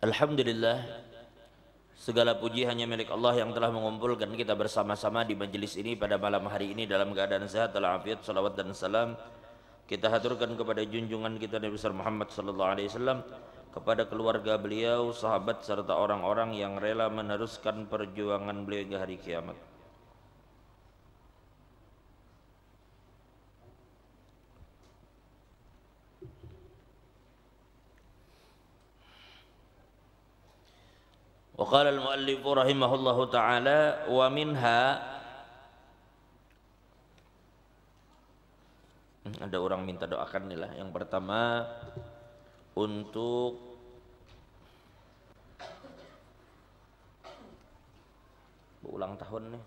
Alhamdulillah, segala puji hanya milik Allah yang telah mengumpulkan kita bersama-sama di majelis ini pada malam hari ini dalam keadaan sehat walafiat. Salawat dan salam kita haturkan kepada junjungan kita Nabi besar Muhammad sallallahu alaihi wasallam, kepada keluarga beliau, sahabat serta orang-orang yang rela meneruskan perjuangan beliau hingga hari kiamat. Wa qala al-muallif rahimahullahu taala wa minha, ada orang minta doakan nih lah. Yang pertama untuk ulang tahun nih.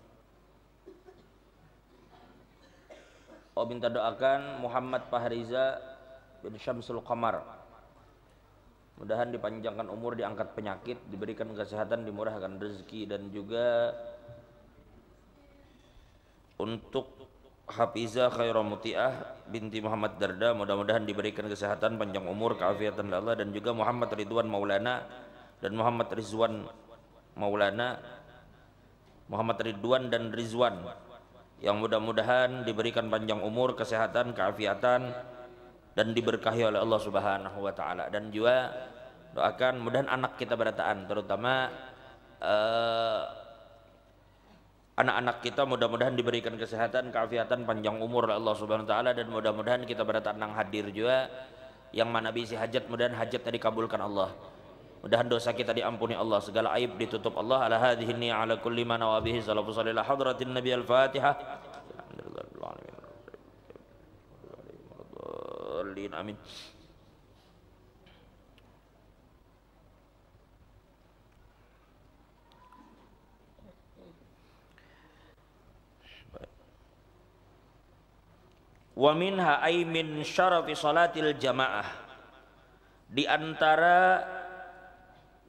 Oh, minta doakan Muhammad Fahriza bin Syamsul Qamar. Mudahan dipanjangkan umur, diangkat penyakit, diberikan kesehatan, dimurahkan rezeki, dan juga untuk Hafizah Khairamutiah binti Muhammad Darda, mudah-mudahan diberikan kesehatan, panjang umur, keafiatan Allah, dan juga Muhammad Ridwan Maulana dan Muhammad Rizwan Maulana, Muhammad Ridwan dan Rizwan, yang mudah-mudahan diberikan panjang umur, kesehatan, keafiatan, dan diberkahi oleh Allah Subhanahu wa taala. Dan juga doakan mudahan anak kita berataan, terutama anak-anak kita mudah-mudahan diberikan kesehatan, keafiatan, panjang umur oleh Allah Subhanahu wa taala, dan mudah-mudahan kita berataan yang hadir juga yang mana bisi hajat, mudahan hajatnya dikabulkan Allah. Mudahan dosa kita diampuni Allah, segala aib ditutup Allah. Ala hadhihi ni ala kulli man wa bihi sallallahu alaihi hadratin nabi al-fatihah. Amin. Wa minha ay min syarafi salatil jamaah, di antara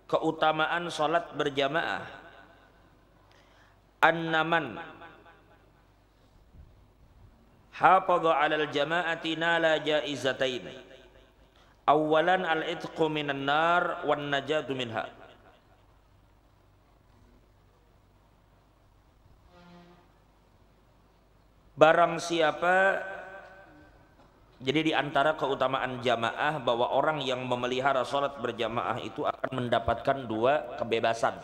keutamaan salat berjamaah, annaman hafadha 'alal jama'ati nala jaizatain. Awalan al-itqu minan nar wan najatu minha. Barang siapa, jadi di antara keutamaan jamaah bahwa orang yang memelihara salat berjamaah itu akan mendapatkan dua kebebasan.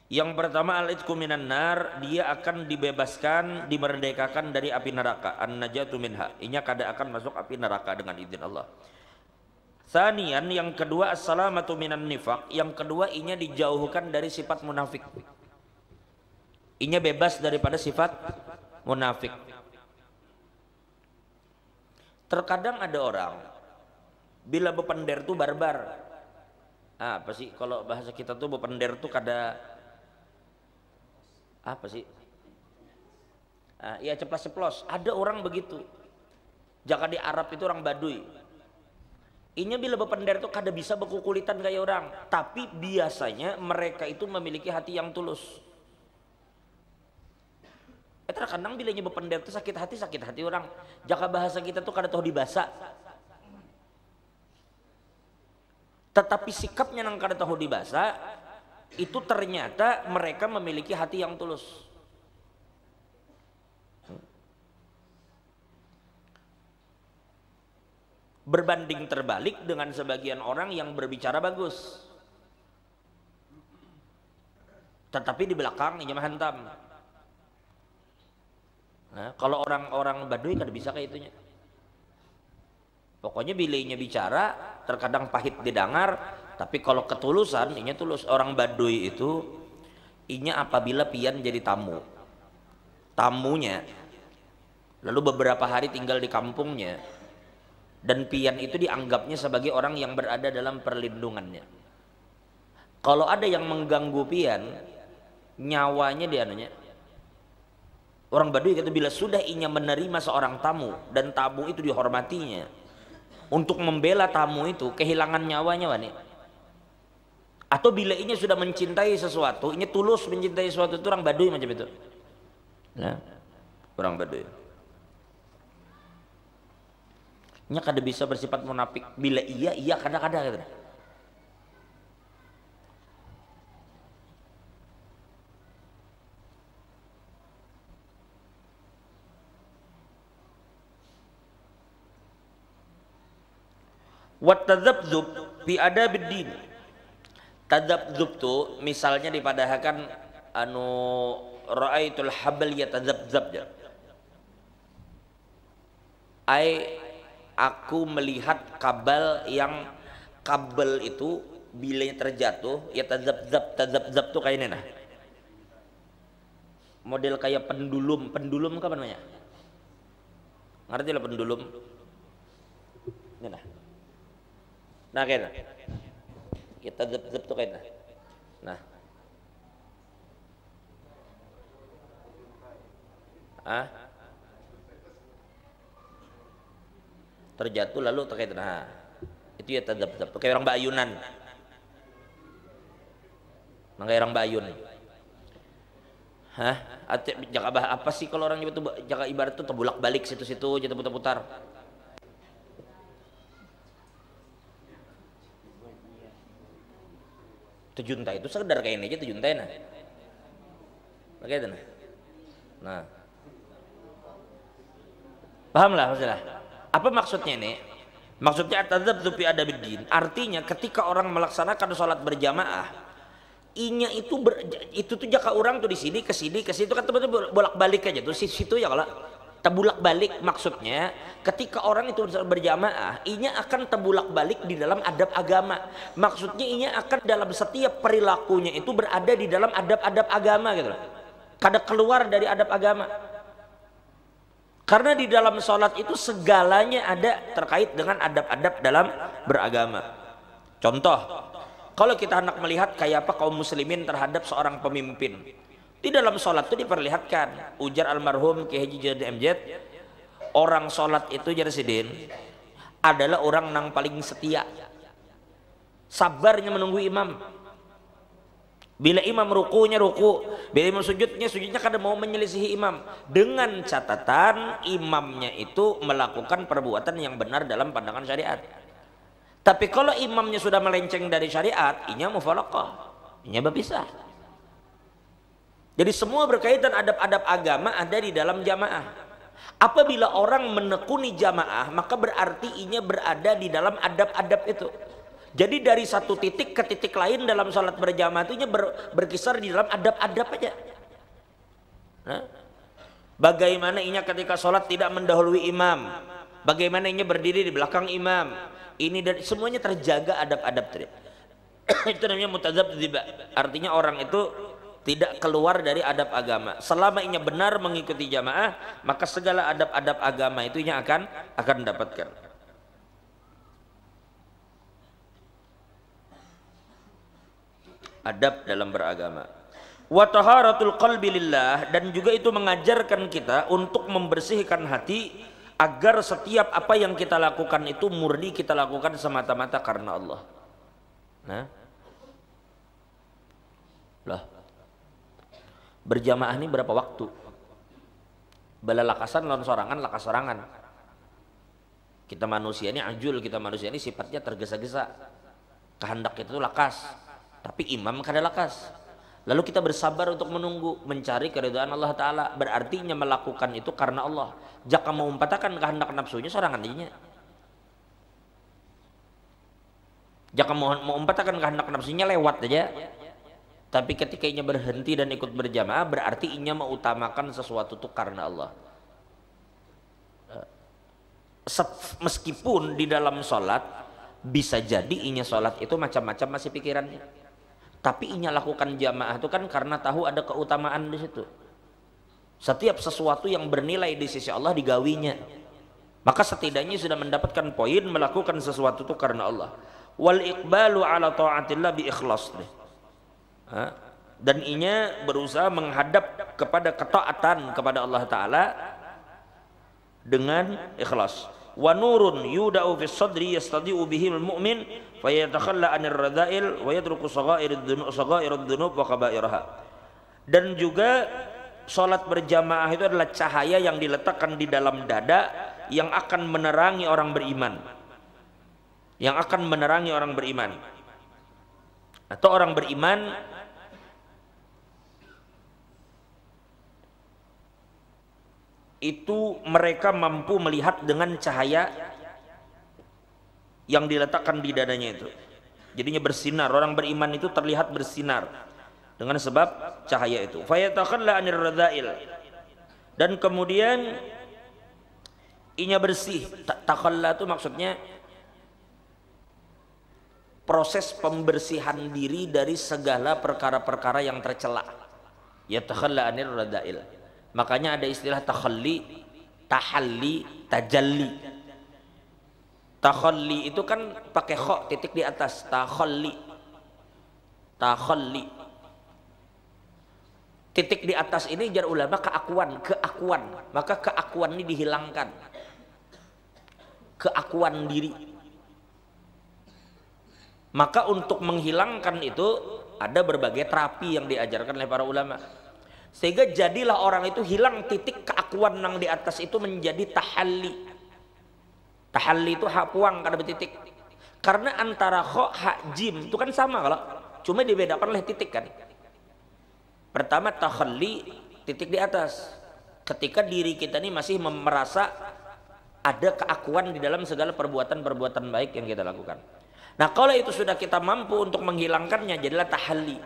Yang pertama al-itqu minan nar, dia akan dibebaskan, dimerdekakan dari api neraka. An-najatu minha, inya kada akan masuk api neraka dengan izin Allah. Tsaniyan, yang kedua as-salamatu minan nifaq, yang kedua inya dijauhkan dari sifat munafik. Inya bebas daripada sifat munafik. Terkadang ada orang bila bepender tuh barbar. Apa sih kalau bahasa kita tuh bepender tuh kada apa sih? Ya ceplas-ceplos. Ada orang begitu. Jaka di Arab itu orang Baduy. Inya bila bepender itu kada bisa bekukulitan kayak orang. Tapi biasanya mereka itu memiliki hati yang tulus. Terkadang bila inya bepender itu sakit hati orang. Jaka bahasa kita tuh kada tahu dibasa. Tetapi sikapnya nang kada tahu dibasa, itu ternyata mereka memiliki hati yang tulus. Berbanding terbalik dengan sebagian orang yang berbicara bagus, tetapi di belakang inya menghantam. Nah, kalau orang-orang Baduy kada bisa kayak itunya. Pokoknya bila inya bicara terkadang pahit didengar, tapi kalau ketulusan inya tulus. Orang Baduy itu inya apabila pian jadi tamunya lalu beberapa hari tinggal di kampungnya, dan pian itu dianggapnya sebagai orang yang berada dalam perlindungannya. Kalau ada yang mengganggu pian, nyawanya dianunya. Orang Baduy itu bila sudah inya menerima seorang tamu dan tamu itu dihormatinya, untuk membela tamu itu kehilangan nyawanya wani. Atau bila inya sudah mencintai sesuatu, inya tulus mencintai sesuatu, itu orang Baduy macam itu. Nah, orang Baduy. nya kada bisa bersifat munafik. Bila iya iya kada gitu. Wat tadzabzub fi adabiddin. Tadzabzub tuh misalnya dipadahkan anu ra'aitul habal yatadzabzab ya. Aku melihat kabel yang kabel itu bila terjatuh ya tadzabzab tuh kayak ini nah. Model kayak pendulum apa namanya? Ngerti lah pendulum? Ini nah. Nah kayak kita zep tuh kayak nah terjatuh lalu terkait nah itu ya zep kayak orang bayunan kayak orang bayun jaka apa sih kalau orang itu jaka ibarat tuh terbulak balik situ-situ jadi putar-putar. Tujuntai itu sekedar kayak ini aja tujuntai nah. Oke nah. Paham lah maksudnya. Apa maksudnya ini? Maksudnya at-tadzabzu fi adabiddin. Artinya ketika orang melaksanakan sholat berjamaah, inya itu tuh jaka orang tuh di sini ke situ kan teman bolak-balik aja tuh situ ya kalau terbulak balik maksudnya ketika orang itu berjamaah inya akan terbulak balik di dalam adab agama, maksudnya inya akan dalam setiap perilakunya itu berada di dalam adab-adab agama gitu loh, kada keluar dari adab agama karena di dalam sholat itu segalanya ada terkait dengan adab-adab dalam beragama. Contoh kalau kita hendak melihat kayak apa kaum muslimin terhadap seorang pemimpin di dalam sholat itu diperlihatkan. Ujar almarhum Kiai Haji Jadi MZ, orang sholat itu Jarsidin adalah orang yang paling setia, sabarnya menunggu imam. Bila imam rukunya ruku, bila imam sujudnya kada mau menyelisihi imam, dengan catatan imamnya itu melakukan perbuatan yang benar dalam pandangan syariat. Tapi kalau imamnya sudah melenceng dari syariat, inya mufalaqah, inya berpisah. Jadi semua berkaitan adab-adab agama ada di dalam jamaah. Apabila orang menekuni jamaah, maka berarti inya berada di dalam adab-adab itu. Jadi dari satu titik ke titik lain dalam sholat berjamaah itu inya berkisar di dalam adab-adab aja. Nah, bagaimana inya ketika sholat tidak mendahului imam, bagaimana inya berdiri di belakang imam, ini dan semuanya terjaga adab-adab tadi. Itu namanya mutadzabziba. Artinya orang itu tidak keluar dari adab agama. Selama inya benar mengikuti jamaah, maka segala adab-adab agama itu inya akan mendapatkan. Adab dalam beragama. Wa taharatul qalbi lillah, dan juga itu mengajarkan kita untuk membersihkan hati agar setiap apa yang kita lakukan itu murni kita lakukan semata-mata karena Allah. Nah, lah berjamaah ini berapa waktu? Bala lakasan lawan sorangan lakas sorangan. Kita manusia ini ajul, kita manusia ini sifatnya tergesa-gesa. Kehendak itu lakas, tapi imam kada lakas. Lalu kita bersabar untuk menunggu, mencari keridhaan Allah Ta'ala. Berarti melakukan itu karena Allah. Jika mau umpatakan kehendak nafsunya sorangan dinya. Jika mau umpatakan kehendak nafsunya lewat aja. Tapi ketika inya berhenti dan ikut berjamaah, berarti inya mengutamakan sesuatu itu karena Allah. Meskipun di dalam sholat bisa jadi inya sholat itu macam-macam masih pikirannya, tapi inya lakukan jamaah itu kan karena tahu ada keutamaan di situ. Setiap sesuatu yang bernilai di sisi Allah digawinya, maka setidaknya sudah mendapatkan poin melakukan sesuatu itu karena Allah. Wal iqbalu ala ta'atillah bi ikhlas. Dan inya berusaha menghadap kepada ketaatan kepada Allah Ta'ala dengan ikhlas. Wa nurun yuda'u fi sadri yastadi'u bihil mu'min fayatakhalla anir radha'il wa yatruku sagha'irud dhunub wa kaba'iraha. Dan juga sholat berjamaah itu adalah cahaya yang diletakkan di dalam dada yang akan menerangi orang beriman. Yang akan menerangi orang beriman. Atau orang beriman itu mereka mampu melihat dengan cahaya yang diletakkan di dadanya itu. Jadinya bersinar. Orang beriman itu terlihat bersinar dengan sebab cahaya itu. Fayatakhalla 'anir radha'il. Dan kemudian inya bersih. Takhalla itu maksudnya proses pembersihan diri dari segala perkara-perkara yang tercela. Yatakhalla 'anir radha'il. Makanya ada istilah takhalli, tahalli, tajalli. Takhalli itu kan pakai kha titik di atas, takhalli. Takhalli. Titik di atas ini jar ulama keakuan. Maka keakuan ini dihilangkan. Keakuan diri. Maka untuk menghilangkan itu ada berbagai terapi yang diajarkan oleh para ulama. Sehingga jadilah orang itu hilang titik keakuan yang di atas itu menjadi tahalli. Tahalli itu hak puang kada bertitik. Karena antara kha hak jim itu kan sama kalau cuma dibedakan oleh titik kan. Pertama takhalli titik di atas. Ketika diri kita ini masih merasa ada keakuan di dalam segala perbuatan-perbuatan baik yang kita lakukan. Nah, kalau itu sudah kita mampu untuk menghilangkannya jadilah tahalli.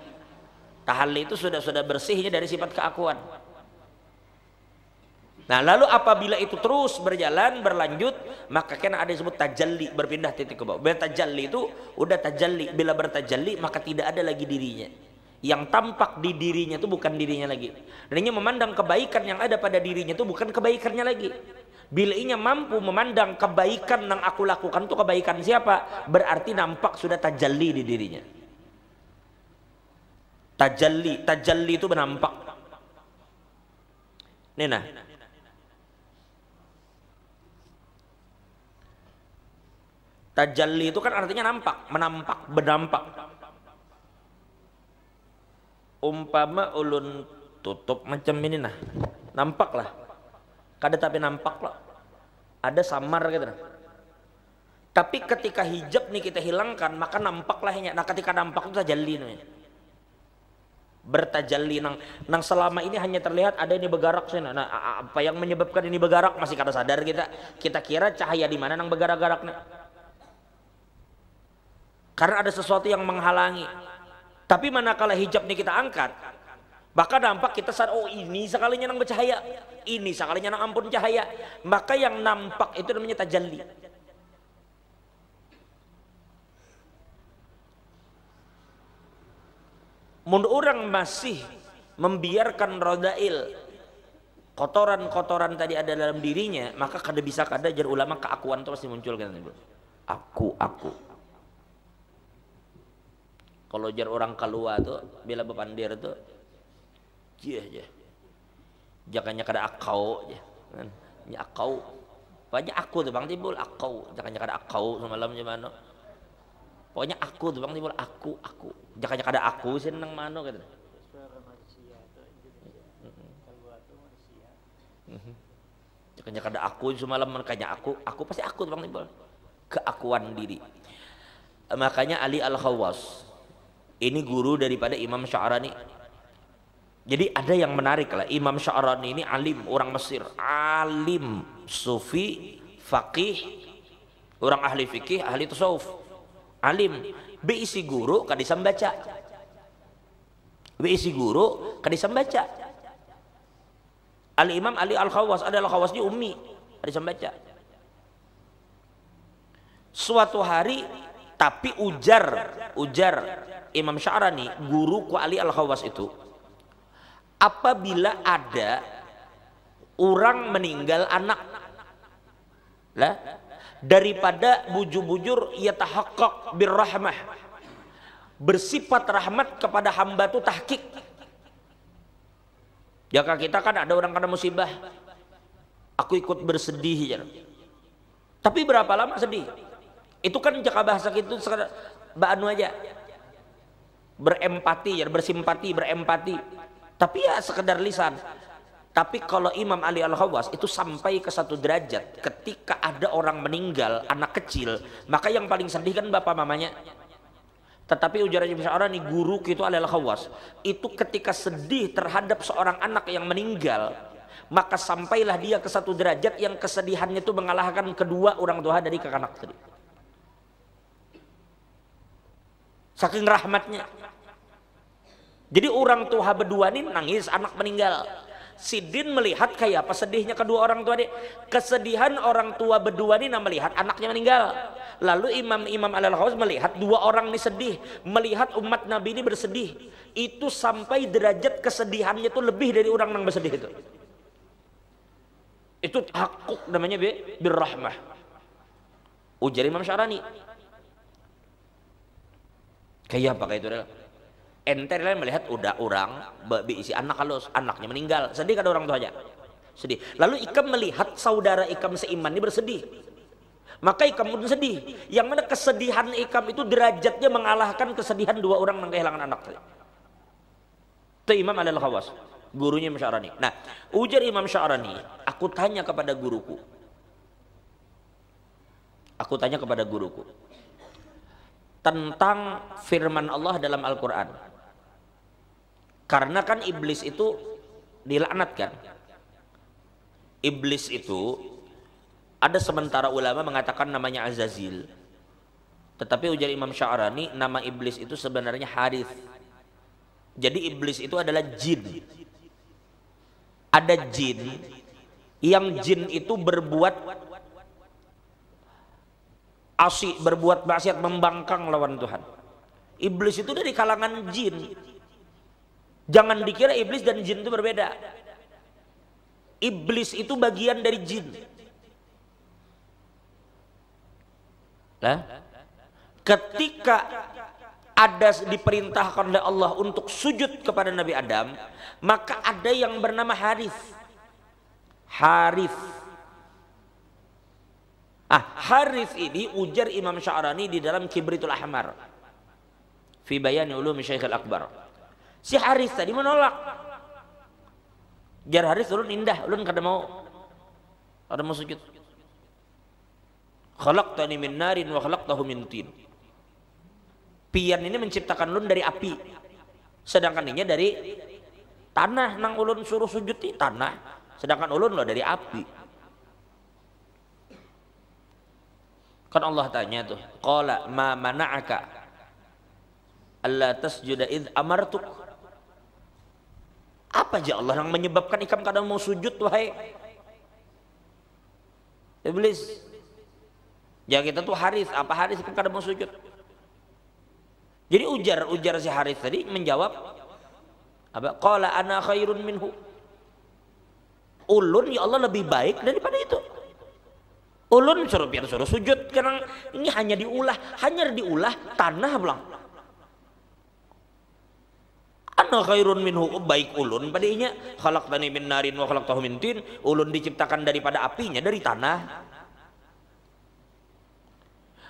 Tahalli itu sudah bersihnya dari sifat keakuan. Nah, lalu apabila itu terus berjalan berlanjut, maka kan ada disebut tajalli, berpindah titik ke bawah. Bertajalli itu udah tajalli, bila bertajalli maka tidak ada lagi dirinya. Yang tampak di dirinya itu bukan dirinya lagi. Dan ini memandang kebaikan yang ada pada dirinya itu bukan kebaikannya lagi. Bila ia mampu memandang kebaikan yang aku lakukan itu kebaikan siapa? Berarti nampak sudah tajalli di dirinya. Tajalli itu menampak. Nah, tajalli itu kan artinya nampak, menampak, berdampak. Umpama ulun tutup macam ini nah, nampak lah. Kada tapi nampak lah. Ada samar gitu nah. Tapi ketika hijab nih kita hilangkan, maka nampaklah hanya. Nah, ketika nampak itu tajalli namanya. Bertajalli nang selama ini hanya terlihat ada ini bergerak sana. Nah, apa yang menyebabkan ini bergerak masih kada sadar kita kira cahaya di mana nang bergerak-geraknya. Karena ada sesuatu yang menghalangi. Tapi manakala hijab ini kita angkat, maka nampak kita sadar, oh ini sekalinya nang bercahaya, ini sekalinya nang ampun cahaya. Maka yang nampak itu namanya tajalli. Mun orang masih membiarkan rodail, kotoran-kotoran tadi ada dalam dirinya, maka kada bisa kada jar ulama keakuan itu pasti muncul kan. Aku. Kalau jar orang keluar tuh bila bepandir tuh, jangannya kada akau, nya akau, banyak aku tuh bang timbul akau, jangannya kada akau semalam gimana. Pokoknya aku tuh bang timbul aku. Jangan kada aku sih nang mano gitu. Jangan kada aku semalam makanya aku pasti aku tuh bang timbul. Keakuan diri. Makanya Ali Al-Khawwas ini guru daripada Imam Sya'rani. Jadi ada yang menarik lah. Imam Sya'rani ini alim, orang Mesir, alim, sufi, faqih, orang ahli fikih, ahli tasawuf. Alim, beisi guru kadisa membaca. Beisi guru kadisa membaca. Al-Imam Ali Al-Khawwas adalah Khawwas di ummi, kadisa membaca. Suatu hari tapi ujar Imam Sya'rani, guru ku Ali Al-Khawwas itu, apabila ada orang meninggal anak lah, daripada bujur-bujur yatahaqqaq birrahmah, bersifat rahmat kepada hamba itu tahqiq. Jika kita kan ada orang kena musibah, aku ikut bersedih ya. Tapi berapa lama sedih? Itu kan jaka bahasa gitu ba'anu aja. Berempati ya, bersimpati, berempati. Tapi ya sekedar lisan. Tapi kalau Imam Ali Al-Khawas itu sampai ke satu derajat, ketika ada orang meninggal, anak kecil, maka yang paling sedih kan bapak mamanya. Tetapi ujar Imam Sya'rani, guru itu Ali Al-Khawas, itu ketika sedih terhadap seorang anak yang meninggal, maka sampailah dia ke satu derajat yang kesedihannya itu mengalahkan kedua orang tua dari kakak anak tadi. Saking rahmatnya. Jadi orang tua berdua ini nangis anak meninggal. Sidin melihat kayak apa sedihnya kedua orang tua dia. Kesedihan orang tua berdua ini melihat anaknya meninggal. Lalu Imam Al-Khawas melihat dua orang ini sedih, melihat umat Nabi ini bersedih. Itu sampai derajat kesedihannya itu lebih dari orang yang bersedih itu. Itu hakuk namanya birrahmah. Ujar Imam Sya'rani. Kayak apa kayak itu? Ente melihat udah orang berisi anak, kalau anaknya meninggal, sedih kan orang tuanya? Sedih. Lalu Ikam melihat saudara Ikam seiman ini bersedih, maka Ikam pun sedih. Yang mana kesedihan Ikam itu derajatnya mengalahkan kesedihan dua orang yang kehilangan anak. Itu Imam Al-Khawas, gurunya Imam Sya'rani. Nah, ujar Imam Sya'rani, aku tanya kepada guruku. Tentang firman Allah dalam Al-Quran. Karena kan iblis itu dilaknatkan. Iblis itu ada sementara ulama mengatakan namanya Azazil. Tetapi ujar Imam Sya'rani, nama iblis itu sebenarnya Harith. Jadi iblis itu adalah jin. Ada jin yang jin itu berbuat asik, berbuat maksiat, membangkang lawan Tuhan. Iblis itu dari kalangan jin. Jangan dikira iblis dan jin itu berbeda. Iblis itu bagian dari jin. Nah, ketika ada diperintahkan oleh Allah untuk sujud kepada Nabi Adam, maka ada yang bernama Harith. Harith ini ujar Imam Sya'rani di dalam Kibritul Ahmar fi bayani ulumi Syekhul Akbar. Si Harith tadi menolak. Jar Harith ulun indah, ulun kada mau sujud. Khalaqtani min narin wa khalaqtahu min tin. Pian ini menciptakan ulun dari api, sedangkan ini dari tanah. Nang ulun suruh sujud di tanah, sedangkan ulun lo dari api. Kan Allah tanya tuh, qala ma mana'aka alla tasjuda id amartuk. Apa aja Allah yang menyebabkan Ikam kadang mau sujud, wahai iblis? Ya kita tuh Harith, apa Harith Ikam kadang mau sujud? Jadi ujar si Harith tadi menjawab apa? Qala ana khairun minhu. Ulun ya Allah lebih baik daripada itu. Ulun suruh sujud, karena ini hanya diulah tanah belang. Ana khairun minhu, baik ulun padanya. Khalaqtani min narin wa khalaqtahu min tin. Ulun diciptakan daripada apinya, dari tanah.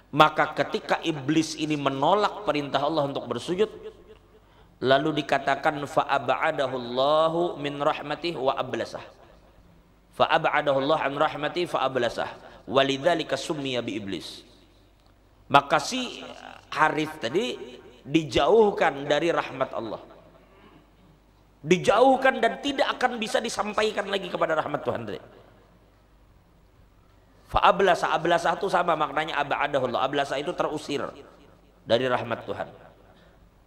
Maka ketika iblis ini menolak perintah Allah untuk bersujud, lalu dikatakan fa ab'adahu Allahu min rahmatih wa ablasah. Fa ab'adahu Allah an rahmatih fa ablasah. Walidzalika summiya bi iblis. Maka si Harith tadi dijauhkan dari rahmat Allah. Dijauhkan dan tidak akan bisa disampaikan lagi kepada rahmat Tuhan tadi. Fa'ablasa, ablasa itu sama maknanya abadahullah. Ablasa itu terusir dari rahmat Tuhan.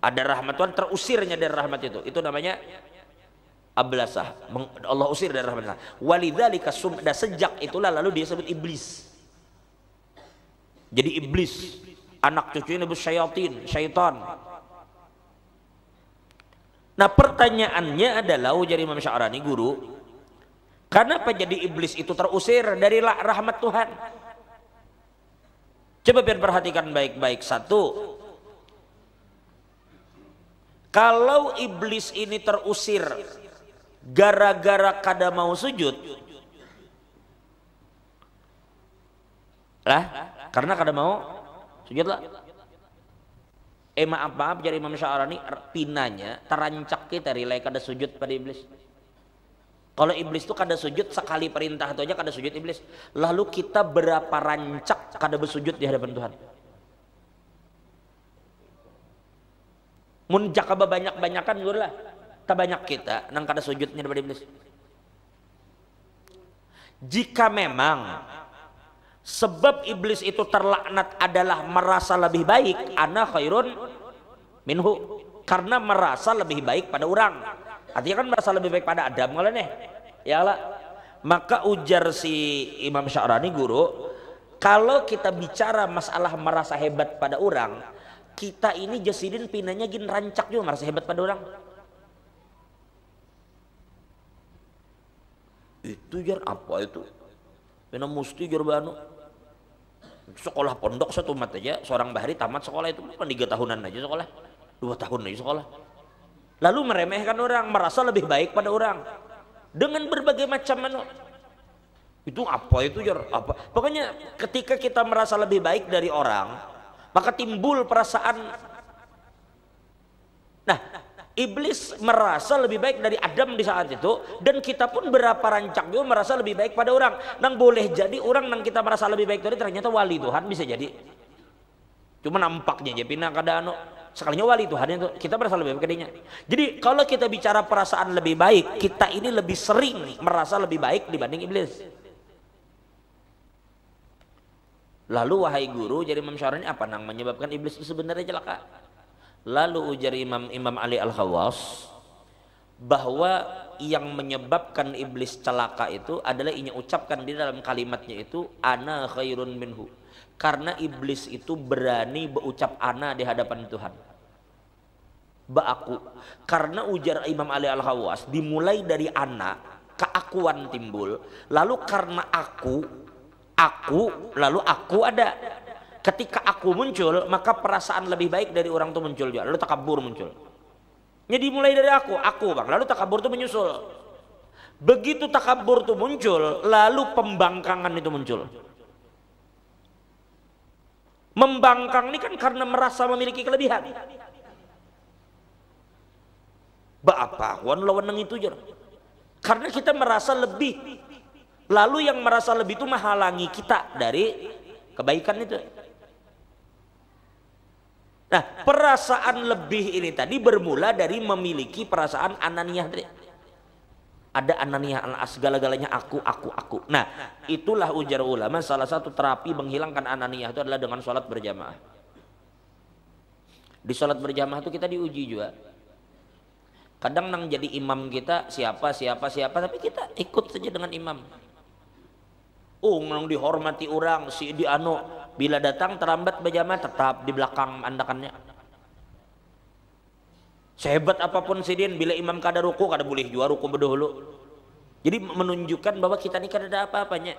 Ada rahmat Tuhan, terusirnya dari rahmat itu. Itu namanya ablasa. Allah usir dari rahmat Tuhan. Walidzalika sumda, sejak itulah lalu dia sebut iblis. Jadi iblis, anak cucunya disebut syaitan. Nah pertanyaannya adalah ujar Imam Sya'rani, guru, kenapa jadi iblis itu terusir dari rahmat Tuhan? Coba biar perhatikan baik-baik. Satu, kalau iblis ini terusir gara-gara kada mau sujud, karena kada mau sujud lah. Maaf jadi Imam Sya'rani, pinanya terancak kita rilai kada sujud pada iblis. Kalau iblis itu kada sujud sekali perintah itu aja kada sujud iblis. Lalu kita berapa rancak kada bersujud di hadapan Tuhan? Mun jakaba banyak-banyakan lah. Tak banyak kita nang kada sujudnya daripada iblis. Jika memang sebab iblis itu terlaknat adalah merasa lebih baik, ana khairun minhu, karena merasa lebih baik pada orang. Artinya kan merasa lebih baik pada Adam kalau nih. Ya lah. Maka ujar si Imam Sya'rani guru, kalau kita bicara masalah merasa hebat pada orang, kita ini jasidin pinanya gin rancak juga merasa hebat pada orang. Itu jar apa itu? Pina musti jar banu. Sekolah pondok satu mat aja, seorang bahari tamat sekolah itu bukan 3 tahunan aja sekolah, 2 tahun aja sekolah. Lalu meremehkan orang, merasa lebih baik pada orang dengan berbagai macam itu apa itu jar apa? Pokoknya ketika kita merasa lebih baik dari orang, maka timbul perasaan. Nah, iblis merasa lebih baik dari Adam di saat itu, dan kita pun berapa rancak juga merasa lebih baik pada orang. Nang boleh jadi orang nang kita merasa lebih baik dari ternyata wali Tuhan, bisa jadi. Cuma nampaknya aja pindah keadaan sekalinya wali Tuhan itu kita merasa lebih baik darinya. Jadi kalau kita bicara perasaan lebih baik, kita ini lebih sering merasa lebih baik dibanding iblis. Lalu wahai guru, jadi Imam Sya'rani, apa nang menyebabkan iblis itu sebenarnya celaka? Lalu ujar Imam Ali Al-Khawas bahwa yang menyebabkan iblis celaka itu adalah inya ucapkan di dalam kalimatnya itu ana khairun minhu. Karena iblis itu berani berucap ana di hadapan Tuhan. Aku. Karena ujar Imam Ali Al-Khawas dimulai dari ana, keakuan timbul. Lalu karena aku, lalu aku ada. Ketika aku muncul, maka perasaan lebih baik dari orang itu muncul juga. Lalu takabur muncul. Jadi mulai dari aku bang. Lalu takabur itu menyusul. Begitu takabur itu muncul, lalu pembangkangan itu muncul. Membangkang ini kan karena merasa memiliki kelebihan. Apa? Wan lawan itu jar. Karena kita merasa lebih. Lalu yang merasa lebih itu menghalangi kita dari kebaikan itu. Nah, perasaan lebih ini tadi bermula dari memiliki perasaan ananiyah tadi. Ada ananiyah, segala-galanya aku. Nah, itulah ujar ulama, salah satu terapi menghilangkan ananiyah itu adalah dengan sholat berjamaah. Di sholat berjamaah itu kita diuji juga. Kadang nang jadi imam kita siapa, tapi kita ikut saja dengan imam. Nang dihormati orang, si di bila datang terlambat berjamaah tetap di belakang andakannya. Sehebat apapun sidin, bila imam kada ruku kada boleh juga ruku berdahulu. Jadi menunjukkan bahwa kita ini kada ada apa-apanya.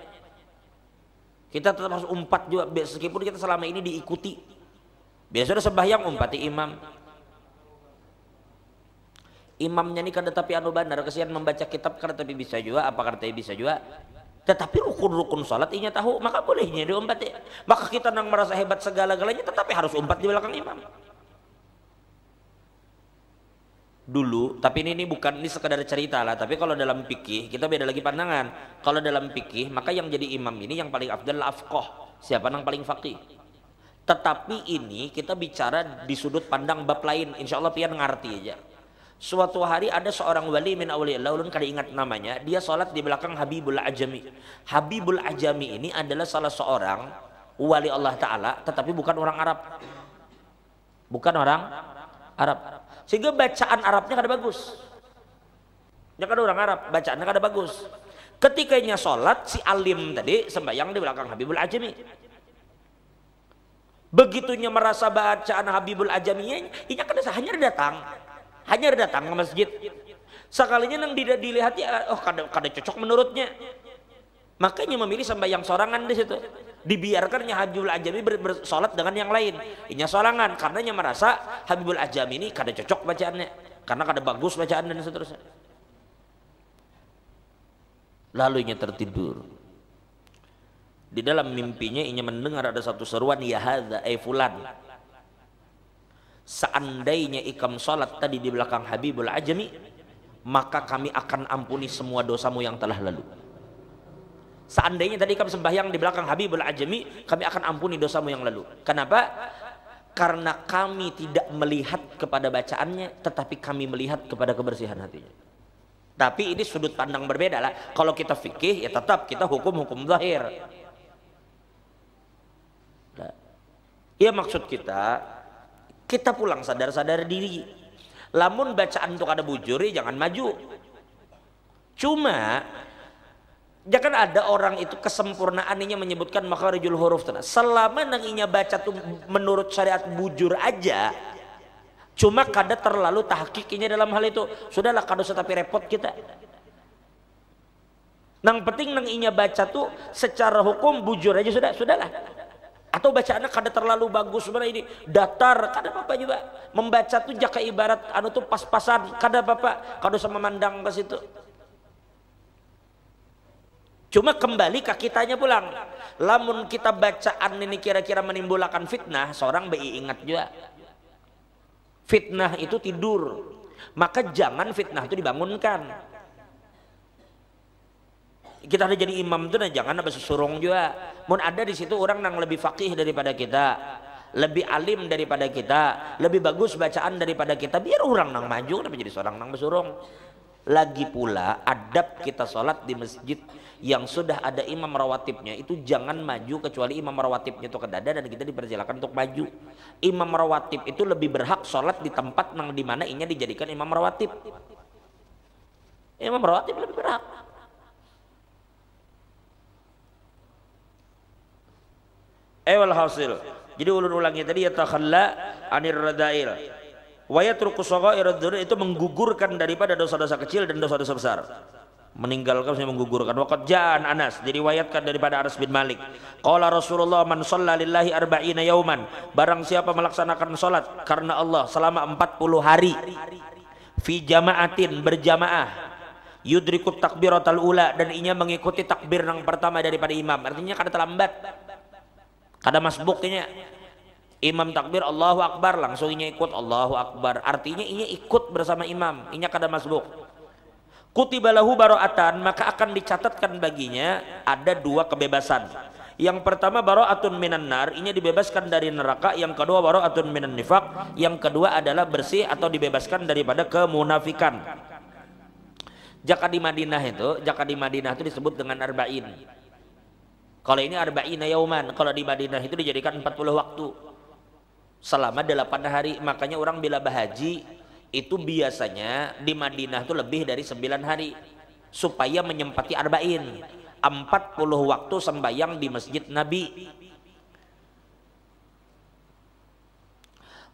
Kita tetap harus umpat juga, meskipun kita selama ini diikuti. Biasa udah sembahyang umpati imam. Imamnya ini kada tapi benar, kesian membaca kitab kada tapi bisa juga, apa kada bisa juga. Tetapi rukun-rukun salat inya tahu, maka bolehnya diumpat ya. Maka kita nang merasa hebat segala-galanya tetapi harus umpat di belakang imam. Dulu, tapi ini bukan, ini sekadar cerita lah, tapi kalau dalam fikih kita beda lagi pandangan. Kalau dalam fikih maka yang jadi imam ini yang paling afdal afqah, siapa nang paling faqih. Tetapi ini kita bicara di sudut pandang bab lain, insya Allah pian ngerti aja. Suatu hari ada seorang wali min awliyaillah, ulun kada ingat namanya, dia sholat di belakang Habibul Ajami. Habibul Ajami ini adalah salah seorang wali Allah Ta'ala, tetapi bukan orang Arab. Bukan orang Arab. Sehingga bacaan Arabnya kada bagus. Ya kada orang Arab, bacaannya kada bagus. Ketikanya sholat, si alim tadi sembahyang di belakang Habibul Ajami. Begitunya merasa bacaan Habibul Ajami, ini kada hanya datang ke masjid. Sekalinya nang dilihat ya, kada cocok menurutnya. Makanya memilih sembahyang sorangan di situ. Dibiarkannya Habibul Ajami bersolat dengan yang lain. Inya sorangan karenanya merasa Habibul Ajami ini kada cocok bacaannya, karena kada bagus bacaan dan seterusnya. Lalu inya tertidur. Di dalam mimpinya inya mendengar ada satu seruan, ya hadza ai fulan. Seandainya ikam salat tadi di belakang Habibul Ajami, maka kami akan ampuni semua dosamu yang telah lalu. Seandainya tadi kamu sembahyang di belakang Habibul Ajami, kami akan ampuni dosamu yang lalu. Kenapa? Karena kami tidak melihat kepada bacaannya, tetapi kami melihat kepada kebersihan hatinya. Tapi ini sudut pandang berbeda lah. Kalau kita fikih, ya tetap kita hukum zahir. Ya maksud kita pulang sadar-sadar diri. Lamun bacaan untuk ada bujur, ya jangan maju. Cuma jangan ada orang itu kesempurnaan ini menyebutkan makharijul huruf. Selama nanginya baca tuh menurut syariat bujur aja, cuma kada terlalu tahqiqinya dalam hal itu, sudahlah kada usah tapi repot kita. Nang penting nanginya baca tuh secara hukum bujur aja sudahlah. Atau bacaannya kada terlalu bagus, sebenarnya ini datar, kada apa-apa juga. Membaca tuh jaka ibarat anu tuh pas-pasan, kada apa-apa, kada usah memandang ke situ. Cuma kembali ke kitanya pulang. Lamun kita bacaan ini kira-kira menimbulkan fitnah, seorang ingat juga. Fitnah itu tidur. Maka jangan fitnah itu dibangunkan. Kita ada jadi imam itu, nah jangan ada susurung juga. Mun ada di situ orang yang lebih faqih daripada kita, lebih alim daripada kita, lebih bagus bacaan daripada kita, biar orang nang maju, kenapa jadi seorang nang bersurung. Lagi pula adab kita sholat di masjid yang sudah ada imam rawatibnya itu jangan maju kecuali imam rawatibnya itu kedada dan kita dipersilakan untuk maju. Imam rawatib itu lebih berhak sholat di tempat nang dimana inya dijadikan imam rawatib. Imam rawatib lebih berhak. Hasil. Jadi ulun-ulangnya tadi ya takhalla anir radail. Wa yatruku shaghairad dzunub itu menggugurkan daripada dosa-dosa kecil dan dosa-dosa besar. Meninggalkan maksudnya menggugurkan. Waqad ja'an Anas diriwayatkan daripada Anas bin Malik. Qala Rasulullah man shalla lillahi arba'ina yauman. Barang siapa melaksanakan salat karena Allah selama 40 hari. Fi jama'atin berjamaah. Yudrikut takbiratal ula dan inya mengikuti takbir yang pertama daripada imam. Artinya kada terlambat. Kada masbuknya imam takbir Allahu Akbar langsung inya ikut Allahu Akbar, artinya inya ikut bersama imam, inya kada masbuk. Kutiba lahu bara'atan, maka akan dicatatkan baginya ada dua kebebasan. Yang pertama bara'atun minan nar, inya dibebaskan dari neraka. Yang kedua bara'atun minan nifaq, yang kedua adalah bersih atau dibebaskan daripada kemunafikan. Jaka di Madinah itu disebut dengan arba'in. Kalau ini arba'ina yauman, kalau di Madinah itu dijadikan 40 waktu selama 8 hari. Makanya orang bila bahaji itu biasanya di Madinah itu lebih dari 9 hari supaya menyempati arba'in, 40 waktu sembahyang di masjid Nabi.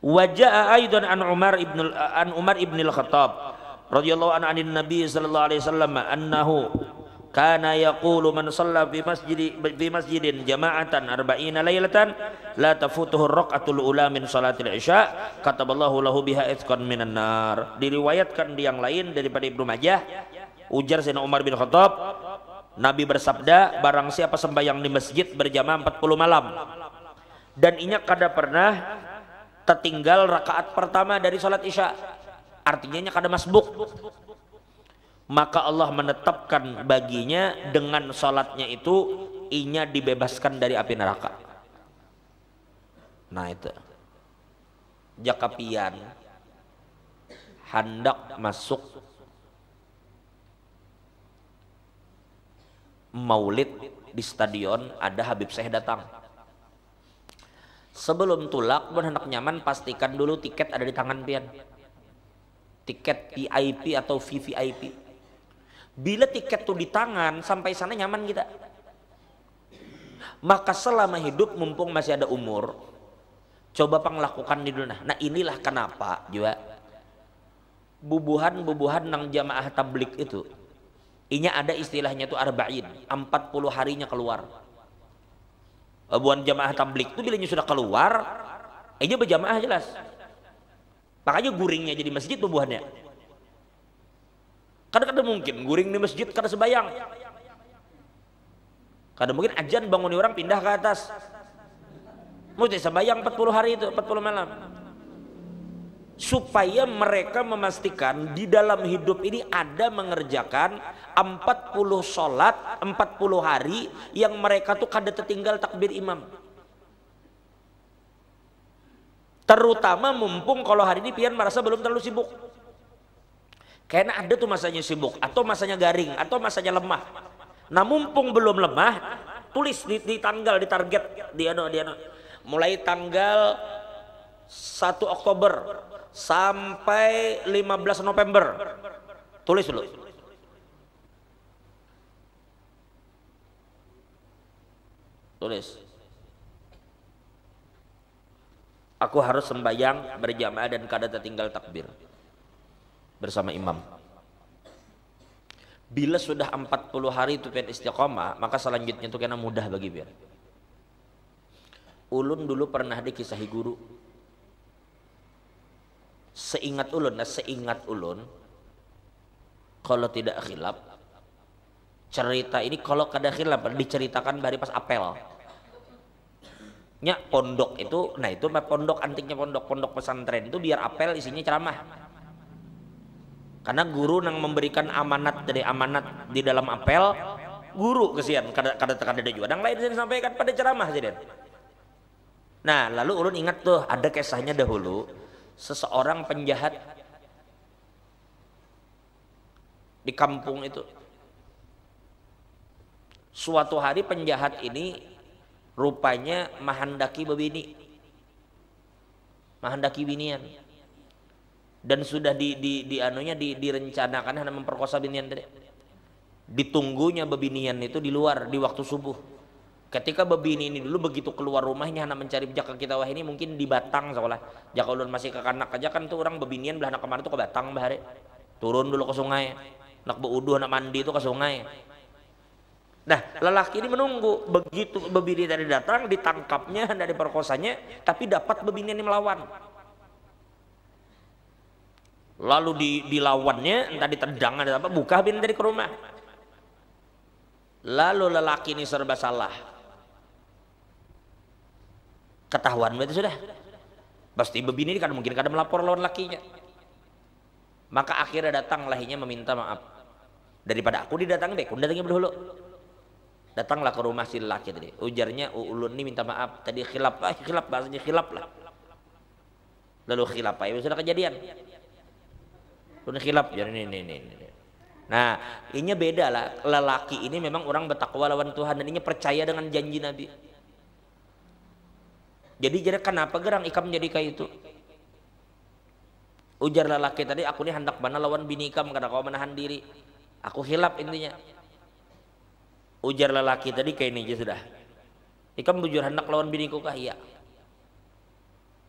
Wajah aidan an Umar ibn al-Khattab radhiyallahu anhu anin Nabi sallallahu alaihi wasallam annahu kana yaqulu man shalla fi masjidin jama'atan arba'ina lailatan la tafutuhu ar-raq'atul ula min salatil isya kataballahu lahu biha itqan minan nar. Diriwayatkan di yang lain daripada Ibnu Majah, ujar Sayyidina Umar bin Khattab, Nabi bersabda, barang siapa sembahyang di masjid berjamaah 40 malam dan inya kada pernah tertinggal rakaat pertama dari salat isya, artinya inya kada masbuk, maka Allah menetapkan baginya dengan sholatnya itu inya dibebaskan dari api neraka. Nah itu jakapian hendak masuk maulid di stadion, ada Habib Syekh datang. Sebelum tulak pun hendak nyaman, pastikan dulu tiket ada di tangan pian, tiket VIP atau VVIP. Bila tiket tuh di tangan, sampai sana nyaman kita. Maka selama hidup mumpung masih ada umur, coba panglakukan di dunia. Nah inilah kenapa juga bubuhan nang jamaah tablik itu, inya ada istilahnya tuh arba'in, 40 harinya keluar. Bubuhan jamaah tablik itu bilanya sudah keluar, inya berjamaah jelas. Makanya guringnya jadi masjid bubuhannya. Kadang-kadang mungkin guring di masjid kada sebayang. Kadang mungkin ajan bangun orang pindah ke atas. Mesti sebayang 40 hari itu, 40 malam. supaya mereka memastikan di dalam hidup ini ada mengerjakan 40 sholat 40 hari yang mereka tuh kada tertinggal takbir imam. Terutama mumpung kalau hari ini pian merasa belum terlalu sibuk. Karena ada tuh masanya sibuk atau masanya garing atau masanya lemah. Nah mumpung belum lemah, tulis di tanggal, di target, di ano. Mulai tanggal 1 Oktober sampai 15 November. Tulis dulu. Tulis. Aku harus sembahyang berjamaah dan kada tertinggal takbir bersama imam. Bila sudah 40 hari itu pian istiqomah, maka selanjutnya itu kena mudah bagi pian. Ulun dulu pernah dikisahi guru. Seingat ulun, kalau tidak khilaf, cerita ini kalau kada khilaf diceritakan dari pas apel. Nya pondok itu, nah itu pondok antiknya pondok pesantren itu biar apel isinya ceramah. Karena guru yang memberikan amanat dari amanat di dalam apel, guru kesian kada juga. Yang lain yang sampaikan pada ceramah jadi. Nah lalu ulun ingat tuh ada kisahnya dahulu seseorang penjahat di kampung itu. Suatu hari penjahat ini rupanya mahandaki binian dan sudah direncanakan hanya memperkosa binian tadi. Ditunggunya bebinian itu di luar di waktu subuh. Ketika bebini ini dulu begitu keluar rumahnya hanya mencari jaka kita wah ini mungkin di Batang sekolah. Jaka ulun masih ke kanak aja kan tuh orang bebinian belah anak kemarin tuh ke Batang bahare. Turun dulu ke sungai. Nak beuduh nak mandi itu ke sungai. Nah, lelaki ini menunggu begitu bebini tadi datang, ditangkapnya dan diperkosanya, tapi dapat bebini ini melawan. Lalu dilawannya, entah ditendang ada apa, buka bini dari ke rumah. Lalu lelaki ini serba salah. Ketahuan berarti sudah. Pasti bebini ini kan mungkin kada melapor lawan lakinya. Maka akhirnya datang lahinya meminta maaf. Daripada aku didatangi, aku datangnya dulu. Datanglah ke rumah si laki tadi. Ujarnya ulun ini minta maaf tadi khilaf bahasanya khilaf lah. Lalu khilaf ya sudah kejadian. Ulun khilaf jadi ini. Nah, ini beda lah. Lelaki ini memang orang bertakwa lawan Tuhan dan ini percaya dengan janji Nabi. Jadi kenapa gerang ikam jadi kayak itu? Ujar lelaki tadi aku ini hendak mana lawan bini ikam karena kau menahan diri. Aku khilaf intinya. Ujar lelaki tadi kayak ini aja sudah. Ikam bujur hendak lawan biniku kah? Iya.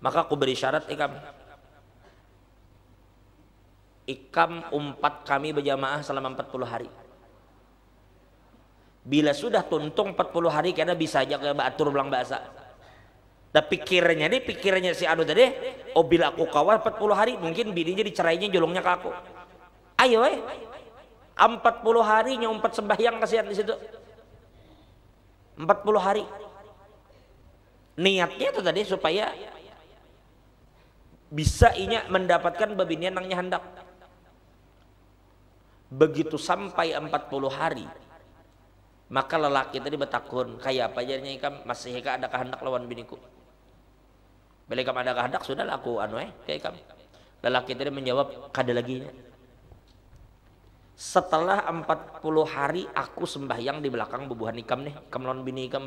Maka aku beri syarat ikam. Ikam umpat kami berjamaah selama 40 hari. Bila sudah tuntung 40 hari karena bisa aja ke atur ulang bahasa. Dan pikirannya si anu tadi, oh bila aku kawal 40 hari mungkin bininya dicerainya jolongnya ke aku. Ayo 40 hari nyumpet sembahyang kasihan di situ. 40 hari. Niatnya itu tadi supaya bisa inya mendapatkan babinian nangnya hendak. Begitu sampai 40 hari, maka lelaki tadi bertakun, kayak apa jadinya ikam masih ada kehendak lawan biniku. Bila ikam ada kehendak sudahlah aku kayak ikam. Lelaki tadi menjawab kada lagi. Setelah 40 hari aku sembahyang di belakang bubuhan ikam nih, ikam lawan bini ikam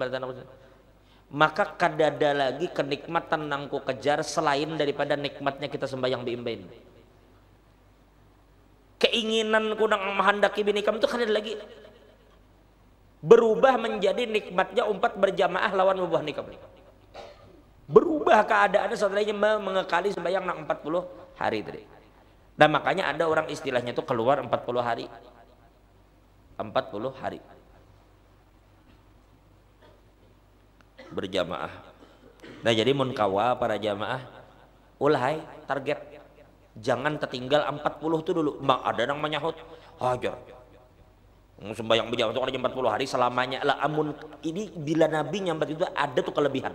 maka kadada lagi kenikmatan nangku kejar selain daripada nikmatnya kita sembahyang biimbain. Keinginanku nang menghendaki bini ikam itu kadada lagi berubah menjadi nikmatnya umpat berjamaah lawan bubuhan ikam. Berubah keadaannya setelahnya mengekali sembahyang nang 40 hari tadi. Dan makanya ada orang istilahnya itu keluar 40 hari. 40 hari. Berjamaah. Nah jadi munkawa para jamaah. Ulai target. Jangan tertinggal 40 itu dulu. Ada yang menyahut. Hajar. Sembahyang berjamaah itu ada 40 hari selamanya. Lah amun ini bila Nabi nyambat itu ada tuh kelebihan.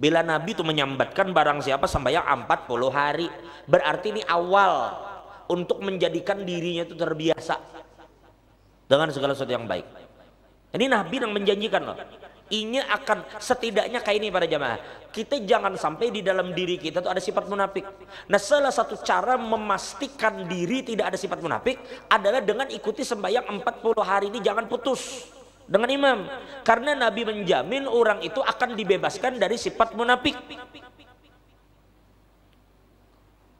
Bila Nabi itu menyambatkan barang siapa sembahyang 40 hari, berarti ini awal untuk menjadikan dirinya itu terbiasa dengan segala sesuatu yang baik. Ini Nabi yang menjanjikan loh. Ini akan setidaknya kayak ini para jamaah. Kita jangan sampai di dalam diri kita tuh ada sifat munafik. Nah, salah satu cara memastikan diri tidak ada sifat munafik adalah dengan ikuti sembahyang 40 hari ini jangan putus dengan imam. Karena Nabi menjamin orang itu akan dibebaskan dari sifat munafik.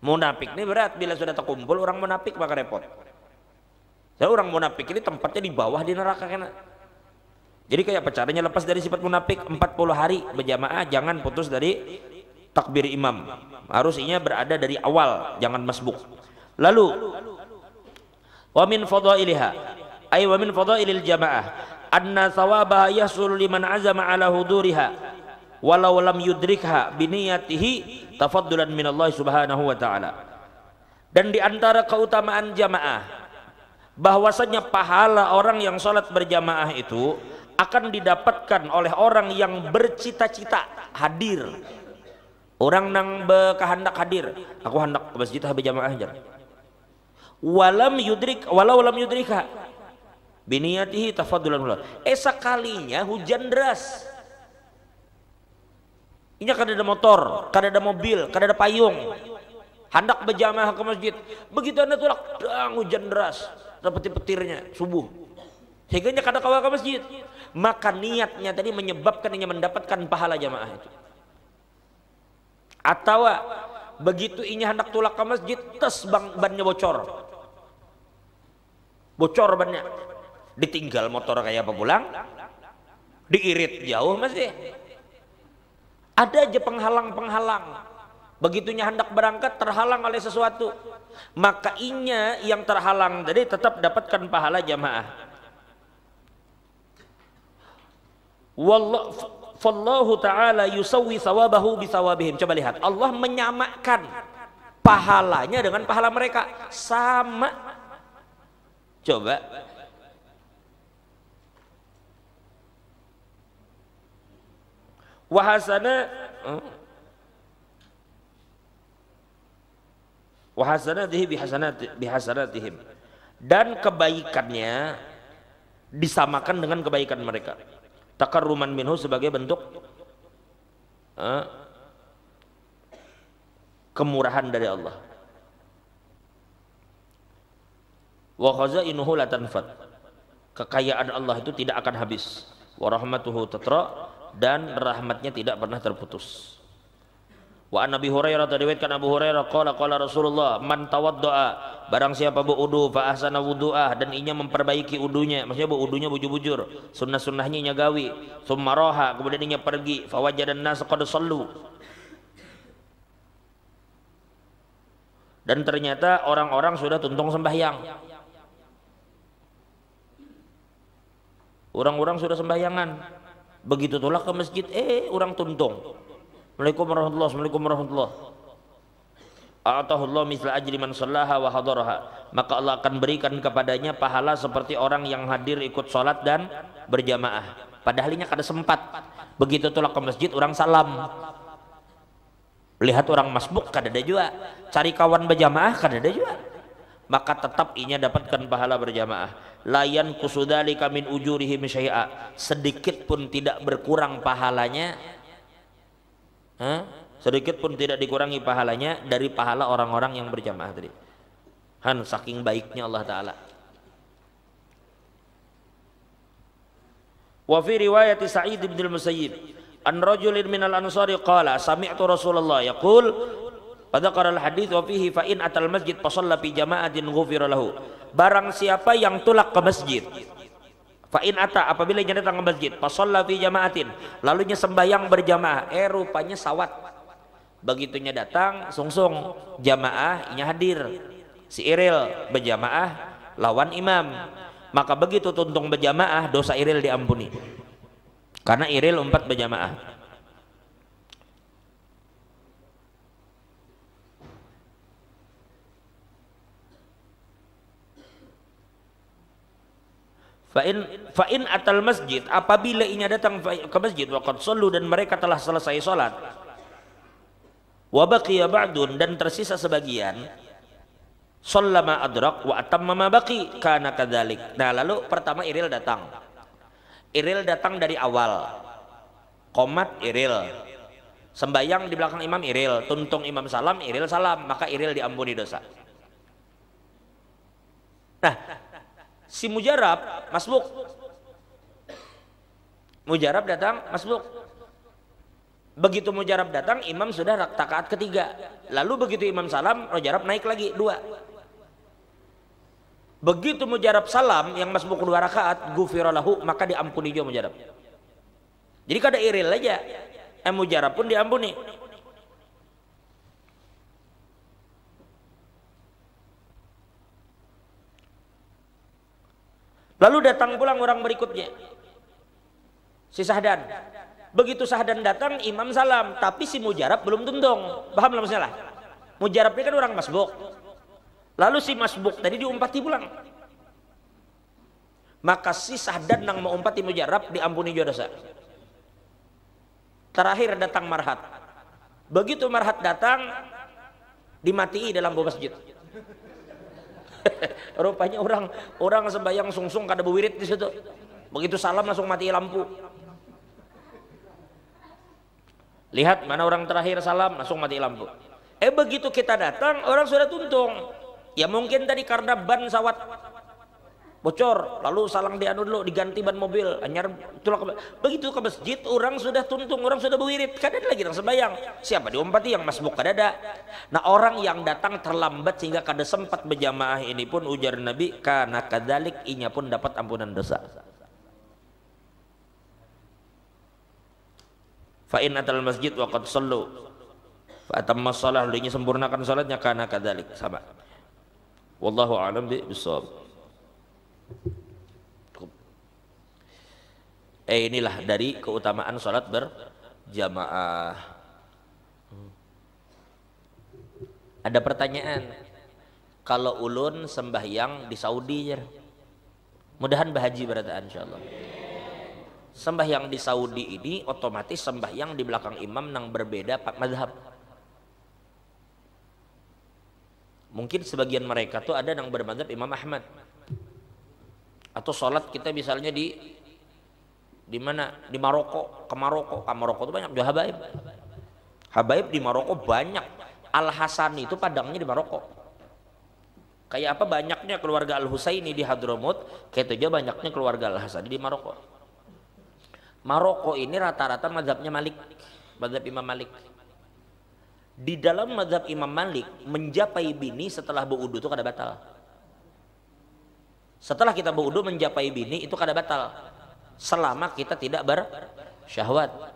Munafik ini berat, bila sudah terkumpul orang munafik maka repot. Jadi orang munafik ini tempatnya di bawah di neraka kena. Jadi kayak apa caranya lepas dari sifat munafik? 40 hari berjamaah, jangan putus dari takbir imam. Harusnya berada dari awal, jangan masbuk. Lalu wa min fadailiha ay wa min fadailil jamaah anna thawabaha yahsul liman azama ala huduriha walau lam yudrikha biniyatihi tafaddulan minallahi subhanahu wa ta'ala. Dan di antara keutamaan jamaah bahwasanya pahala orang yang sholat berjamaah itu akan didapatkan oleh orang yang bercita-cita hadir. Orang nang berkehendak hadir, aku hendak ke masjid berjamaah aja. Walau lam yudrika biniyatihi tafaddulan mullah. Sekalinya hujan deras. Ini kada ada motor, kada ada mobil, kada ada payung. Hendak berjamaah ke masjid. Begitu Anda tulak, hujan deras, dapat petirnya subuh. Sehingga kada kawa ke masjid. Maka niatnya tadi menyebabkan dia mendapatkan pahala jamaah itu. Atau begitu inya hendak tulak ke masjid, tes bannya bocor. Bocor bannya. Ditinggal motor kayak apa pulang? Diirit jauh masih. Ada aja penghalang-penghalang. Begitunya hendak berangkat terhalang oleh sesuatu. Maka inya yang terhalang tadi tetap dapatkan pahala jamaah. Wallahu ta'ala yusawwi thawabahu bi thawabihim. Coba lihat, Allah menyamakan pahalanya dengan pahala mereka, sama. Coba wahasanatihi bihasanatihim, dan kebaikannya disamakan dengan kebaikan mereka. Takarruman minhu, sebagai bentuk kemurahan dari Allah. Wa khazainuhu la tanfad, kekayaan Allah itu tidak akan habis. Wa rahmatuhu tatra, dan rahmatnya tidak pernah terputus. Wa an Nabi Hurairah, diriwayatkan Abu Hurairah, qala Rasulullah, man tawaddoa, barang siapa berwudu fa ahsana wudu'ah, dan inya memperbaiki wudunya, maksudnya berwudunya bujur-bujur, sunnah-sunnahnya inya gawi, summa raha, kemudian inya pergi, fa wajadan nas qad sallu, dan ternyata orang-orang sudah tuntung sembahyang. Orang-orang sudah sembahyangan. Begitu tolak ke masjid, orang tuntung. Assalamualaikum warahmatullahi wabarakatuh. Assalamualaikum warahmatullahi wabarakatuh. A'tahullah misla ajri man shallaha wa hadaraha. Maka Allah akan berikan kepadanya pahala seperti orang yang hadir ikut sholat dan berjamaah. Padahal ini kada sempat. Begitu tolak ke masjid, orang salam. Lihat orang masbuk kada ada juga. Cari kawan berjamaah kada ada juga. Maka tetap inya dapatkan pahala berjamaah. Layan kusudalika min ujurihim syai'a. Sedikit pun tidak berkurang pahalanya. Sedikit pun tidak dikurangi pahalanya dari pahala orang-orang yang berjamaah tadi. Saking baiknya Allah Ta'ala. Wa fi riwayat Sa'id bin al-Musayyib an rajulin minal ansari qala sami'tu Rasulullah yaqul pada qaral hadits wa fihi fa in atal masjid fa shalla fi jama'atin ghufira lahu. Barang siapa yang tulak ke masjid, fa in ata, apabila dia datang ke masjid, fa shalla fi jama'atin, lalunya sembahyang berjamaah, rupanya sawat. Begitunya datang sungsung jamaah inya hadir, si Iril berjamaah lawan imam, maka begitu tuntung berjamaah dosa Iril diampuni karena Iril umpat berjamaah. Fa in atal masjid, apabila inya datang ke masjid waqad shallu dan mereka telah selesai salat, wa baqiya ba'dun dan tersisa sebagian, shallama adrak wa atamma ma baqi kana kadzalik. Nah, lalu pertama Iril datang. Iril datang dari awal. Qomat Iril. Sembayang di belakang imam Iril, tuntung imam salam, Iril salam, maka Iril diampuni dosa. Nah, si Mujarab masbuk. Mujarab datang masbuk. Begitu Mujarab datang, imam sudah rakaat ketiga. Lalu begitu imam salam, Mujarab naik lagi 2. Begitu Mujarab salam yang masbuk 2 rakaat, ghufira lahu, maka diampuni juga Mujarab. Jadi kada Iril aja, Mujarab pun diampuni. Lalu datang pulang orang berikutnya, si Sahdan. Begitu Sahdan datang, imam salam, tapi si Mujarab belum tuntung. Paham lah masalah? Mujarab ini kan orang masbuk. Lalu si masbuk tadi diumpati pulang. Maka si Sahdan yang mau umpati Mujarab diampuni juga dosa. Terakhir datang Marhat. Begitu Marhat datang, dimatii dalam masjid. Rupanya orang sembahyang sungsung kada bewirit di situ. Begitu salam langsung mati lampu. Lihat mana orang terakhir salam langsung mati lampu. Begitu kita datang orang sudah tuntung. Ya mungkin tadi karena ban sawat bocor, lalu salang dianu dulu diganti ban mobil, anyar begitu ke masjid orang sudah tuntung, orang sudah berwirid, kada ada lagi orang sembahyang. Siapa diumpati? Yang masbuk kada ada. Nah, orang yang datang terlambat sehingga kada sempat berjamaah ini pun ujar Nabi kana kadzalik, inya pun dapat ampunan dosa. Fa in atal masjid wa qad shallu fa atamma shalah, lalu sempurnakan salatnya kana kadzalik, sama. Wallahu a'lam bishawab. Inilah dari keutamaan salat berjamaah. Ada pertanyaan, kalau ulun sembahyang di Saudi, mudahan bahaji berataan insyaallah. Sembahyang di Saudi ini otomatis sembahyang di belakang imam yang berbeda mazhab. Mungkin sebagian mereka tuh ada yang bermadzhab Imam Ahmad. Atau sholat kita misalnya di mana? Di Maroko, ke Maroko. Ke Maroko itu banyak juga habaib. Habaib di Maroko banyak. Al-Hasani itu padangnya di Maroko. Kayak apa banyaknya keluarga Al-Husaini di Hadramut, kayak itu juga banyaknya keluarga Al-Hasani di Maroko. Maroko ini rata-rata mazhabnya Malik, mazhab Imam Malik. Di dalam mazhab Imam Malik, menjapai bini setelah berwudu itu kada batal. Setelah kita berwudu menjapai bini itu kada batal, selama kita tidak bersyahwat.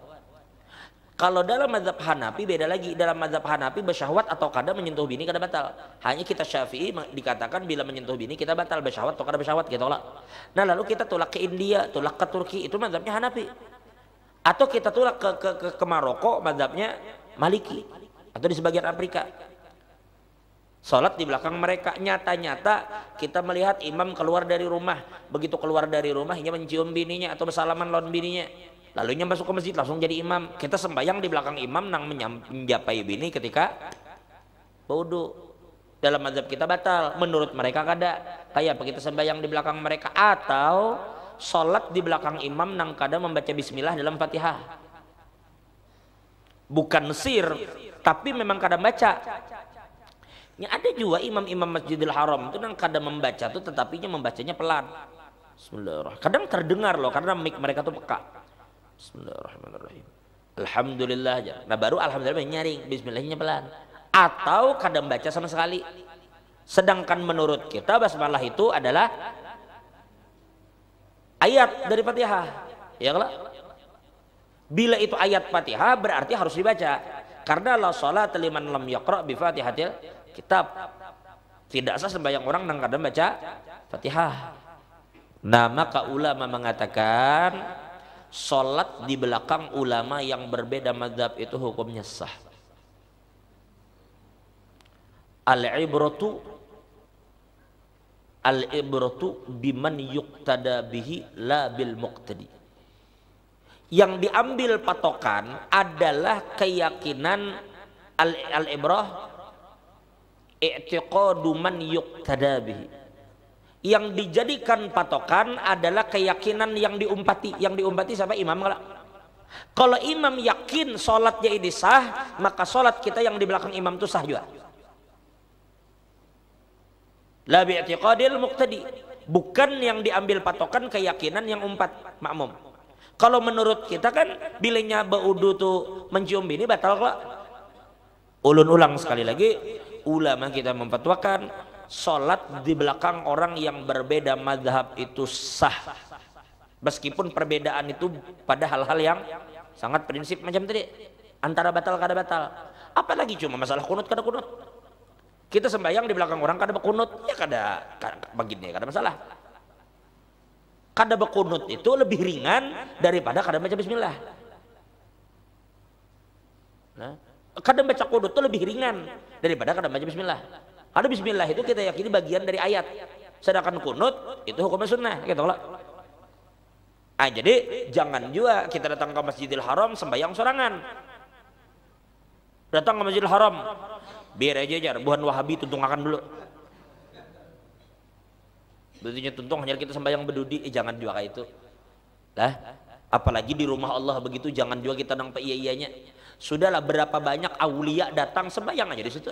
Kalau dalam mazhab Hanafi beda lagi. Dalam mazhab Hanafi bersyahwat atau kada menyentuh bini kada batal. Hanya kita Syafi'i dikatakan bila menyentuh bini kita batal, bersyahwat atau kada bersyahwat kita tolak. Nah, lalu kita tolak ke India, tolak ke Turki, itu mazhabnya Hanafi. Atau kita tolak ke Maroko, mazhabnya Maliki. Atau di sebagian Afrika, sholat di belakang mereka. Nyata-nyata kita melihat imam keluar dari rumah, begitu keluar dari rumah ia mencium bininya atau bersalaman lawan bininya, lalu ia masuk ke masjid langsung jadi imam. Kita sembahyang di belakang imam nang menjapai bini ketika wudu. Dalam mazhab kita batal, menurut mereka kada. Kayak apa kita sembahyang di belakang mereka? Atau sholat di belakang imam nang kada membaca bismillah dalam Fatihah, bukan sir, tapi memang kadang baca. Ya, ada juga imam-imam Masjidil Haram itu yang kadang membaca tuh, tetapinya membacanya pelan. Bismillahirrahmanirrahim. Kadang terdengar loh karena mic mereka tuh peka. Bismillahirrahmanirrahim. Alhamdulillah aja. Nah, baru alhamdulillah nyaring, bismillahnya pelan. Atau kadang baca sama sekali. Sedangkan menurut kita basmalah itu adalah ayat dari Fatihah. Ya kalau bila itu ayat Fatihah berarti harus dibaca. Karena la sholata liman lam yaqra bi Fatihatil kitab. Tidak sah sembahyang orang yang kadang baca Fatihah. Nah, maka ulama mengatakan sholat di belakang ulama yang berbeda mazhab itu hukumnya sah. Al-ibratu Al-ibratu biman yuqtada bihi la bil muqtadi. Yang diambil patokan adalah keyakinan al-ibrah i'tiqadu man yuqtada bihi. Yang dijadikan patokan adalah keyakinan yang diumpati. Yang diumpati siapa? Imam enggak? Kalau imam yakin sholatnya ini sah, maka sholat kita yang di belakang imam itu sah juga. La bi'tiqadil muqtadi, bukan yang diambil patokan keyakinan yang umpat makmum. Kalau menurut kita kan bilingnya baudu tuh mencium bini batal kok. Ulun ulang sekali lagi, ulama kita memfatwakan sholat di belakang orang yang berbeda mazhab itu sah, meskipun perbedaan itu pada hal-hal yang sangat prinsip macam tadi, antara batal kada batal. Apalagi cuma masalah kunut kada kunut. Kita sembahyang di belakang orang kada bekunut, ya kada begini, kada masalah. Kada bekunut itu lebih ringan daripada kada baca bismillah. Nah, kada baca kunut itu lebih ringan daripada kada baca bismillah. Kada bismillah itu kita yakini bagian dari ayat, sedangkan kunut itu hukumnya sunnah, gitu loh. Ah, jadi jangan juga kita datang ke Masjidil Haram sembahyang sorangan. Datang ke Masjidil Haram, biar aja jar, bukan Wahabi tuntung akan dulu. Betulnya tuntung hanya kita sembahyang berdudi, jangan juga kayak itu. Lah, apalagi di rumah Allah begitu, jangan juga kita nang iya-iyanya. Sudahlah, berapa banyak aulia datang sembahyang aja di situ.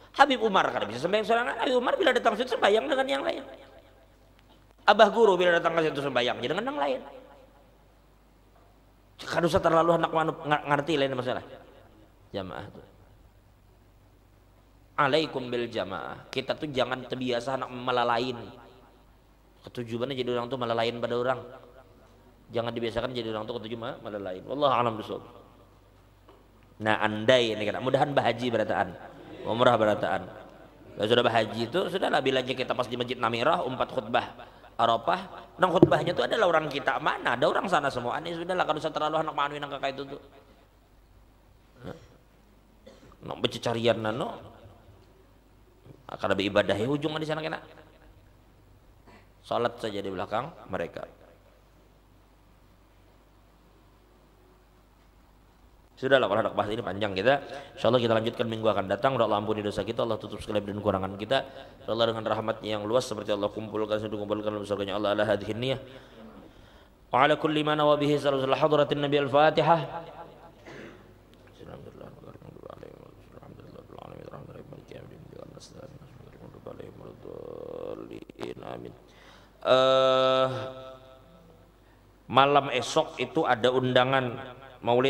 Habib Umar kan bisa sembahyang sorangan. Habib Umar bila datang situ sembahyang dengan yang lain. Abah Guru bila datang ke situ sembahyang aja dengan yang lain. Kan usah terlalu anak ngerti lain masalah. Jamaah tuh. Alaikum bil jamaah. Kita tuh jangan terbiasa anak melalain. Ketujuannya jadi orang tuh melalain pada orang. Jangan dibiasakan jadi orang tuh ketujuan melalain. Wallahu a'lam bishawab. Nah, andai ini kan mudahan bahaji berataan. Umrah berataan. Kalau sudah bahaji itu sudahlah, bilanya kita pas di Masjid Namirah umpat khutbah Arafah, nang khutbahnya itu adalah orang kita, mana ada orang sana semua. Ini sudahlah, kalau usah terlalu anak manuin nang kakak itu tuh. Nak becicarian nano akan ada ibadahnya ujungnya di sana kena. Salat saja di belakang mereka. Sudahlah, kalau ada bahas ini panjang kita. Insyaallah kita lanjutkan minggu akan datang. Allah ampuni dosa kita, Allah tutup segala dan kurangan kita. Allah dengan rahmatnya yang luas seperti Allah kumpulkan sudah kumpulkan dalam surganya Allah ala hadhihi niyah. Wa ala kulli ma nawa bihi sallallahu hadratin nabi al-Fatihah. Amin. Malam esok itu ada undangan Maulid